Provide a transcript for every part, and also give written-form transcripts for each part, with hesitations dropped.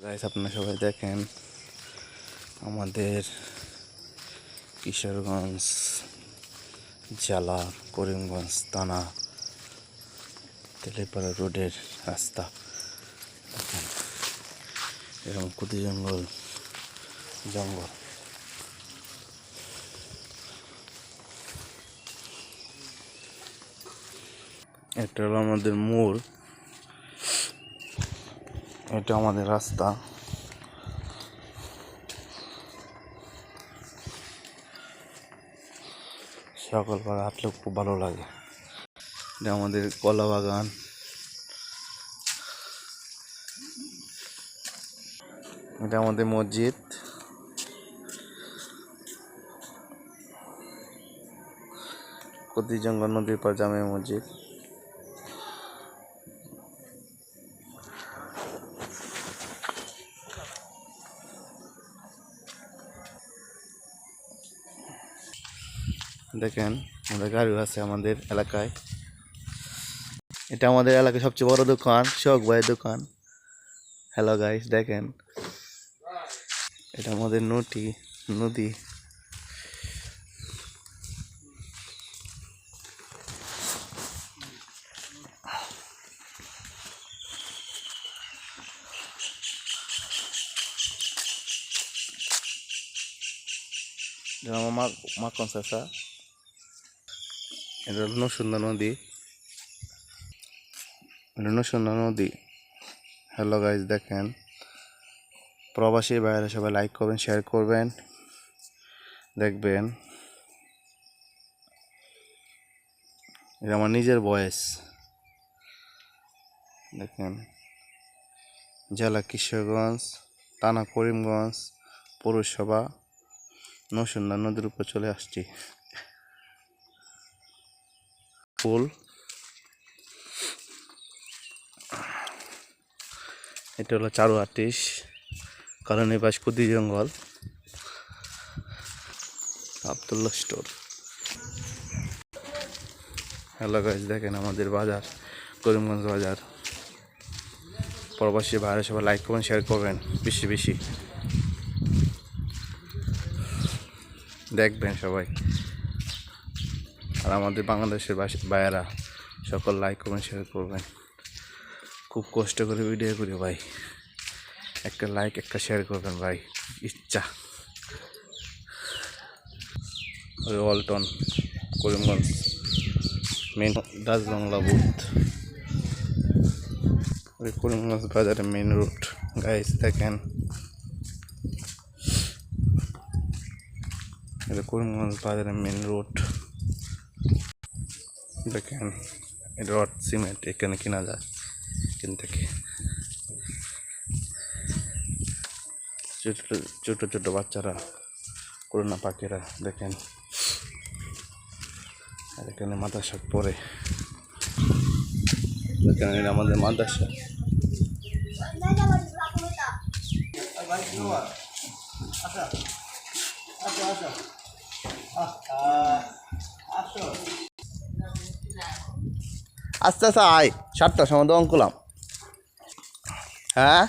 Guys আপনারা সবাই দেখেন আমাদের কিশোরগঞ্জ জেলা করিমগঞ্জ থানা তেলেপাড়া রোডের রাস্তা দেখেন এরকম কুতি জঙ্গল এটা হলো আমাদের মোড়, এটা আমাদের রাস্তা। সকালবেলা হাঁটলে খুব ভালো লাগে। এটা আমাদের কলা বাগান, এটা আমাদের মসজিদ, কতিজঙ্গল নদীর পার জামে মসজিদ। দেখেন আমাদের গাড়ি আছে আমাদের এলাকায়। এটা আমাদের এলাকায় সবচেয়ে বড় দোকান, শখ ভাইয়ের দোকান। হ্যালো গাইস, দেখেন এটা আমাদের নদী। আমার মাখন চাষা, এটা হলো নরসুন্দা নদী। হ্যালো গাইস, দেখেন প্রবাসী ভাইয়েরা সবাই লাইক করবেন, শেয়ার করবেন, দেখবেন। এটা আমার নিজের ভয়েস। দেখেন জেলা কিশোরগঞ্জ, থানা করিমগঞ্জ, পৌরসভা নরসুন্দা নদীর উপর চলে আসছি। ফুল, এটা হলো চারু আর্টিস্ট, কলোনিবাস কুদি জঙ্গল, আব্দুল্লাহ স্টোর। হ্যালো গাইস, দেখেন আমাদের বাজার, করিমগঞ্জ বাজার। প্রবাসী ভাইরা সবাই লাইক করবেন, শেয়ার করবেন, বেশি দেখবেন সবাই। আর আমাদের বাংলাদেশের ভাইয়েরা সকল লাইক করবেন, শেয়ার করবেন। খুব কষ্ট করে ভিডিও করি ভাই, একটা লাইক একটা শেয়ার করবেন ভাই, ইচ্ছা। ওয়ালটন করিমগঞ্জ মেন ডাচ বাংলা বুথ, করিমগঞ্জ বাজারের মেন রুট। গাইস দেখেন এটা করিমগঞ্জ বাজারের মেন রুট। দেখেন রড সিমেন্ট এখানে কেনা যায়, এখান থেকে ছোট বাচ্চারা, করোনা পাখিরা দেখেন। আর এখানে মাদ্রাসা পড়ে, এখানে আমাদের মাদ্রাসা। আস্তে আস্তে আয়, 7টার সময় দোকান করলাম। হ্যাঁ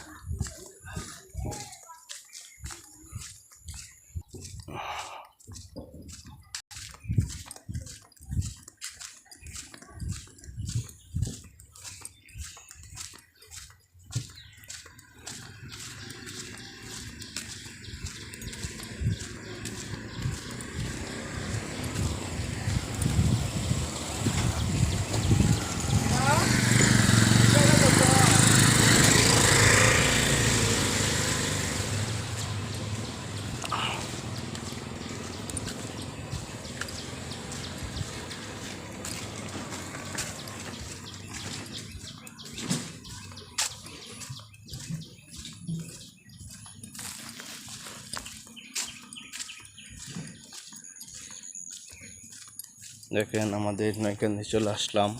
দেখেন আমাদের এখানে চলে আসলাম।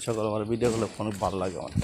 সকাল আমার ভিডিওগুলো অনেক ভালো লাগে আমার।